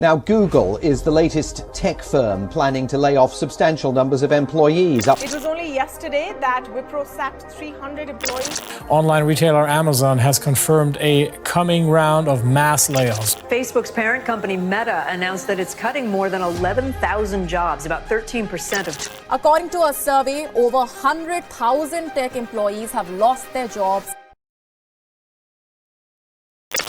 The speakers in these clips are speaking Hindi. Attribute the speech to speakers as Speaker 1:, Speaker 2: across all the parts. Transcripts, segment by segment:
Speaker 1: Now, Google is the latest tech firm planning to lay off substantial numbers of employees.
Speaker 2: It was only yesterday that Wipro sacked 300 employees.
Speaker 3: Online retailer Amazon has confirmed a coming round of mass layoffs.
Speaker 4: Facebook's parent company Meta announced that it's cutting more than 11,000 jobs, about 13% of.
Speaker 5: According to a survey, over 100,000 tech employees have lost their jobs.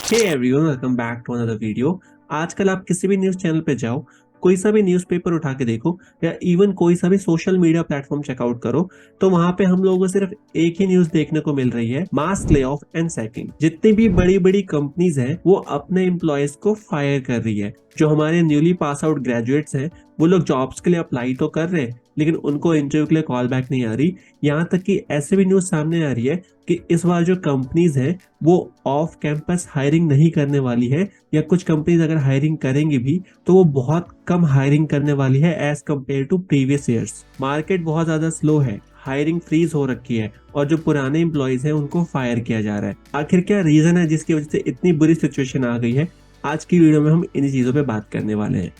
Speaker 6: Hey everyone, welcome back to another video. आजकल आप किसी भी न्यूज़ चैनल पे जाओ, कोई सा भी न्यूज़पेपर उठा के देखो या इवन कोई सा भी सोशल मीडिया प्लेटफॉर्म चेकआउट करो तो वहां पे हम लोगों को सिर्फ एक ही न्यूज़ देखने को मिल रही है, मास ले ऑफ एंड सैकिंग। जितनी भी बड़ी बड़ी कंपनीज हैं वो अपने एम्प्लॉयज को फायर कर रही है। जो हमारे न्यूली पास आउट ग्रेजुएट्स हैं वो लोग जॉब्स के लिए अप्लाई तो कर रहे हैं लेकिन उनको इंटरव्यू के लिए कॉल बैक नहीं आ रही। यहाँ तक कि ऐसे भी न्यूज़ सामने आ रही है कि इस बार जो कंपनीज हैं वो ऑफ कैंपस हायरिंग नहीं करने वाली है, या कुछ कंपनीज अगर हायरिंग करेंगी भी तो वो बहुत कम हायरिंग करने वाली है as compare to previous years. Market बहुत ज्यादा स्लो है, हायरिंग फ्रीज हो रखी है और जो पुराने एम्प्लॉयज हैं उनको फायर किया जा रहा है। आखिर क्या रीजन है जिसकी वजह से इतनी बुरी सिचुएशन आ गई है? आज की वीडियो में हम इन्हीं चीजों पे बात करने वाले हैं।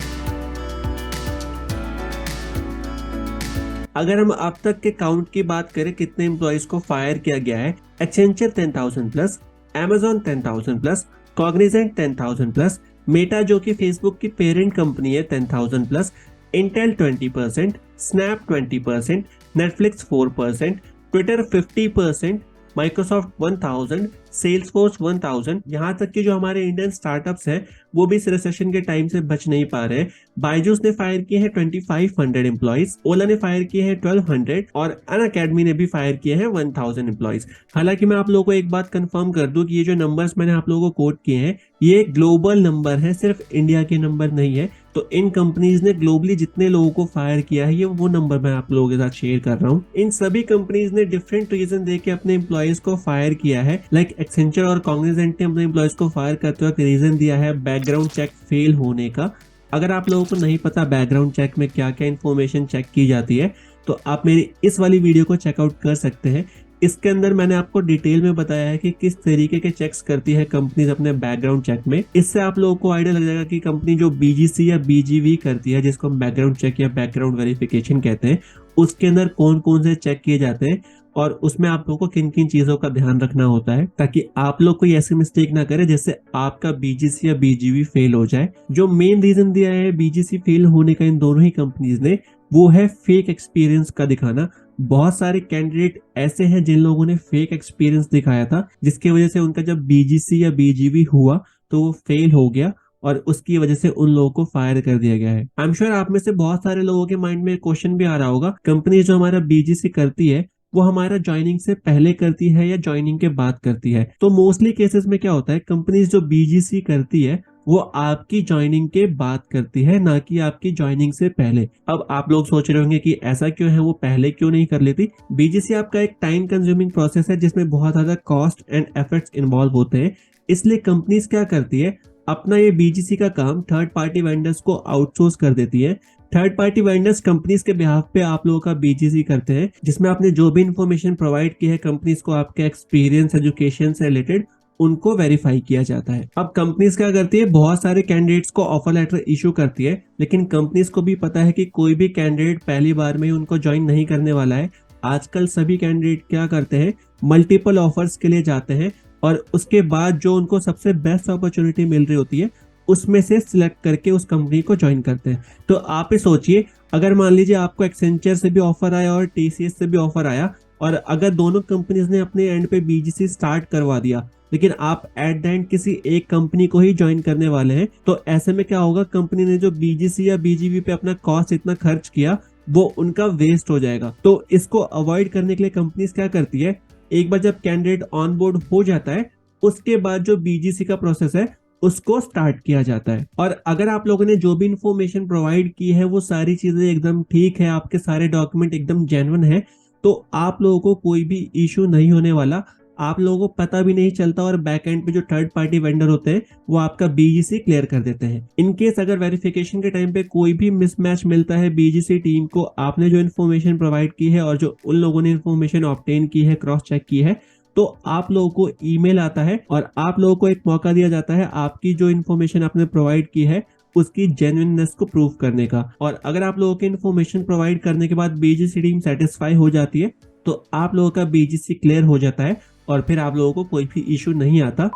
Speaker 6: अगर हम अब तक के काउंट की बात करें कितने एम्प्लॉयज को फायर किया गया है, Accenture 10,000 plus, Amazon 10,000 plus, Cognizant 10,000 plus, Meta जो कि फेसबुक की पेरेंट कंपनी है 10,000 plus, Intel 20%, snap 20%, Netflix 4%, Twitter 50%, Microsoft 1000, Salesforce 1000। यहाँ तक कि जो हमारे इंडियन स्टार्टअप्स हैं वो भी इस रिसेशन के टाइम से बच नहीं पा रहे हैं। बायजूस ने फायर किए हैं 2500 एम्प्लॉइज, ओला ने फायर किए हैं 1200 और अनअकैडमी ने भी फायर किए हैं 1000 एम्प्लॉइज। हालांकि मैं आप लोगों को एक बात कंफर्म कर दूं कि ये जो नंबर्स मैंने आप लोगों को कोट किए हैं ये ग्लोबल नंबर है, सिर्फ इंडिया के नंबर नहीं है। तो इन कंपनीज ने ग्लोबली जितने लोगों को फायर किया है ये वो नंबर मैं आप लोगों के साथ शेयर कर रहा हूँ। इन सभी कंपनीज ने डिफरेंट रीजन देके अपने एम्प्लॉयज को फायर किया है। लाइक एक्सेंचर और कॉग्निजेंट ने अपने एम्प्लॉयज को फायर करते वक्त रीजन दिया है बैकग्राउंड चेक फेल होने का। अगर आप लोगों को नहीं पता बैकग्राउंड चेक में क्या क्या इन्फॉर्मेशन चेक की जाती है तो आप मेरी इस वाली वीडियो को चेकआउट कर सकते हैं। इसके अंदर मैंने आपको डिटेल में बताया है कि किस तरीके के चेक्स करती है कंपनीज अपने बैकग्राउंड चेक में। इससे आप लोगों को आइडिया लग जाएगा कि कंपनी जो बीजीसी या बीजीवी करती है, जिसको हम बैकग्राउंड चेक या बैकग्राउंड वेरिफिकेशन कहते हैं, उसके अंदर कौन कौन से चेक किए जाते हैं और उसमें आप लोगों को किन किन चीजों का ध्यान रखना होता है ताकि आप लोग कोई ऐसी मिस्टेक ना करें जिससे आपका बीजीसी या बीजीवी फेल हो जाए। जो मेन रीजन दिया है बीजीसी फेल होने का इन दोनों ही कंपनीज ने वो है फेक एक्सपीरियंस का दिखाना। बहुत सारे कैंडिडेट ऐसे हैं जिन लोगों ने फेक एक्सपीरियंस दिखाया था जिसकी वजह से उनका जब बीजीसी या बीजीवी हुआ तो वो फेल हो गया और उसकी वजह से उन लोगों को फायर कर दिया गया है। आई एम श्योर आप में से बहुत सारे लोगों के माइंड में क्वेश्चन भी आ रहा होगा, कंपनी जो हमारा बीजीसी करती है वो हमारा ज्वाइनिंग से पहले करती है या ज्वाइनिंग के बाद करती है? तो मोस्टली केसेस में क्या होता है, कंपनीज जो बीजीसी करती है वो आपकी ज्वाइनिंग के बाद करती है, ना कि आपकी ज्वाइनिंग से पहले। अब आप लोग सोच रहे होंगे कि ऐसा क्यों है, वो पहले क्यों नहीं कर लेती? बीजीसी आपका एक टाइम कंज्यूमिंग प्रोसेस है जिसमें बहुत ज्यादा कॉस्ट एंड एफर्ट्स इन्वॉल्व होते हैं। इसलिए कंपनीज क्या करती है, अपना ये बीजीसी का काम थर्ड पार्टी वेंडर्स को आउटसोर्स कर देती है। थर्ड पार्टी वेंडर्स कंपनीज के बिहाफ पे आप लोगों का बीजीसी करते हैं, जिसमें आपने जो भी इंफॉर्मेशन प्रोवाइड की है कंपनीज को आपके एक्सपीरियंस एजुकेशन से रिलेटेड उनको वेरीफाई किया जाता है। अब कंपनीज क्या करती है, बहुत सारे कैंडिडेट्स को ऑफर लेटर इशू करती है, लेकिन कंपनीज को भी पता है कि कोई भी कैंडिडेट पहली बार में उनको ज्वाइन नहीं करने वाला है। आजकल सभी कैंडिडेट क्या करते हैं, मल्टीपल ऑफर्स के लिए जाते हैं और उसके बाद जो उनको सबसे बेस्ट अपॉर्चुनिटी मिल रही होती है उसमें से सिलेक्ट करके उस कंपनी को ज्वाइन करते हैं। तो आप ही सोचिए, अगर मान लीजिए आपको एक्सेंचर से भी ऑफर आया और टीसीएस से भी ऑफर आया और अगर दोनों कंपनीज ने अपने एंड पे बीजीसी स्टार्ट करवा दिया लेकिन आप एट द एंड किसी एक कंपनी को ही ज्वाइन करने वाले हैं, तो ऐसे में क्या होगा, कंपनी ने जो बीजीसी या बीजीवी पे अपना कॉस्ट इतना खर्च किया वो उनका वेस्ट हो जाएगा। तो इसको अवॉइड करने के लिए कंपनीज क्या करती है, एक बार जब कैंडिडेट ऑन बोर्ड हो जाता है उसके बाद जो बीजीसी का प्रोसेस है उसको स्टार्ट किया जाता है। और अगर आप लोगों ने जो भी इंफॉर्मेशन प्रोवाइड की है वो सारी चीजें एकदम ठीक है, आपके सारे डॉक्यूमेंट एकदम जेन्युइन है, तो आप लोगों को कोई भी इशू नहीं होने वाला। आप लोगों को पता भी नहीं चलता और बैक एंड पे जो थर्ड पार्टी वेंडर होते हैं वो आपका बीजीसी क्लियर कर देते हैं। इन केस अगर वेरिफिकेशन के टाइम पे कोई भी मिसमैच मिलता है बीजीसी टीम को, आपने जो इन्फॉर्मेशन प्रोवाइड की है और जो उन लोगों ने इन्फॉर्मेशन ऑब्टेन की है, क्रॉस चेक की है, तो आप लोगों को ईमेल आता है और आप लोगों को एक मौका दिया जाता है आपकी जो इन्फॉर्मेशन आपने प्रोवाइड की है उसकी जेन्युइननेस को प्रूव करने का। और अगर आप लोगों की इन्फॉर्मेशन प्रोवाइड करने के बाद बीजीसी टीम सेटिस्फाई हो जाती है तो आप लोगों का बीजीसी क्लियर हो जाता है और फिर आप लोगों को कोई भी इशू नहीं आता।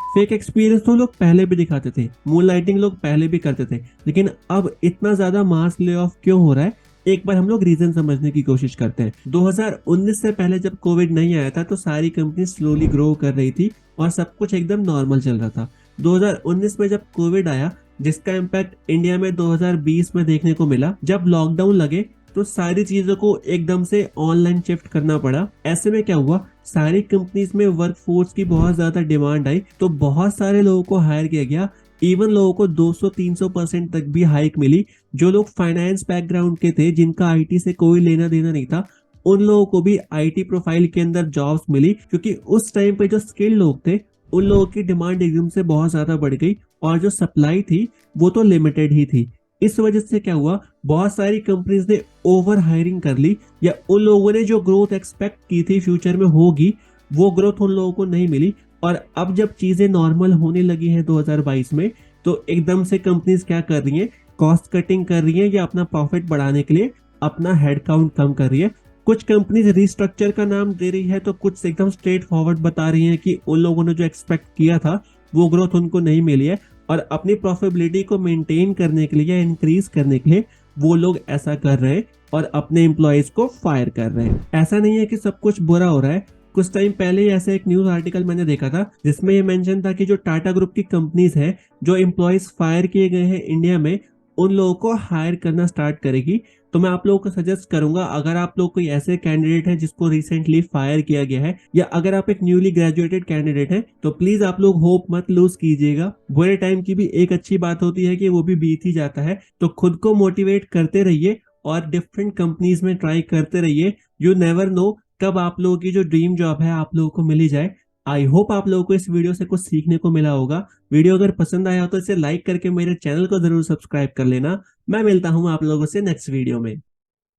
Speaker 6: फेक एक्सपीरियंस तो लोग पहले भी दिखाते थे, मून लाइटिंग लोग पहले भी करते थे, लेकिन अब इतना ज्यादा मास ले ऑफ क्यों हो रहा है, एक बार हम लोग रीजन समझने की कोशिश करते हैं। 2019 से पहले जब कोविड नहीं आया था तो सारी कंपनी स्लोली ग्रो कर रही थी और सब कुछ एकदम नॉर्मल चल रहा था। 2019 में जब कोविड आया, जिसका इम्पैक्ट इंडिया में 2020 में देखने को मिला, जब लॉकडाउन लगे तो सारी चीजों को एकदम से ऑनलाइन शिफ्ट करना पड़ा। ऐसे में क्या हुआ, सारी कंपनीज में वर्कफोर्स की बहुत ज्यादा डिमांड आई तो बहुत सारे लोगों को हायर किया गया। इवन लोगों को 200-300% तक भी हाइक मिली। जो लोग फाइनेंस बैकग्राउंड के थे, जिनका आईटी से कोई लेना देना नहीं था, उन लोगों को भी आईटी प्रोफाइल के अंदर जॉब्स मिली, क्योंकि उस टाइम पे जो स्किल्ड लोग थे उन लोगों की डिमांड एकदम से बहुत ज्यादा बढ़ गई और जो सप्लाई थी वो तो लिमिटेड ही थी। इस वजह से क्या हुआ, बहुत सारी कंपनीज ने ओवर हायरिंग कर ली, या उन लोगों ने जो ग्रोथ एक्सपेक्ट की थी फ्यूचर में होगी वो ग्रोथ उन लोगों को नहीं मिली। और अब जब चीजें नॉर्मल होने लगी हैं 2022 में, तो एकदम से कंपनीज क्या कर रही हैं, कॉस्ट कटिंग कर रही हैं या अपना प्रॉफिट बढ़ाने के लिए अपना हेड काउंट कम कर रही है। कुछ कंपनीज रिस्ट्रक्चर का नाम दे रही है तो कुछ एकदम स्ट्रेट फॉरवर्ड बता रही हैं कि उन लोगों ने जो एक्सपेक्ट किया था वो ग्रोथ उनको नहीं मिली है और अपनी प्रॉफिटेबिलिटी को मेंटेन करने के लिए या इंक्रीज करने के लिए वो लोग ऐसा कर रहे हैं और अपने एम्प्लॉयज को फायर कर रहे हैं। ऐसा नहीं है कि सब कुछ बुरा हो रहा है। कुछ टाइम पहले ऐसा एक न्यूज आर्टिकल मैंने देखा था जिसमें ये मेंशन था कि जो टाटा ग्रुप की कंपनीज है जो एम्प्लॉयज फायर किए गए हैं इंडिया में, उन लोगों को हायर करना स्टार्ट करेगी। तो मैं आप लोगों को सजेस्ट करूंगा, अगर आप लोग कोई ऐसे कैंडिडेट है जिसको रिसेंटली फायर किया गया है या अगर आप एक न्यूली ग्रेजुएटेड कैंडिडेट हैं, तो प्लीज आप लोग होप मत लूज कीजिएगा। बुरे टाइम की भी एक अच्छी बात होती है कि वो भी बीत ही जाता है। तो खुद को मोटिवेट करते रहिए और डिफरेंट कंपनीज में ट्राई करते रहिए। यू नेवर नो कब आप लोगों की जो ड्रीम जॉब है आप लोगों को मिली जाए। आई होप आप लोगों को इस वीडियो से कुछ सीखने को मिला होगा। वीडियो अगर पसंद आया हो तो इसे लाइक करके मेरे चैनल को जरूर सब्सक्राइब कर लेना। मैं मिलता हूं आप लोगों से नेक्स्ट वीडियो में।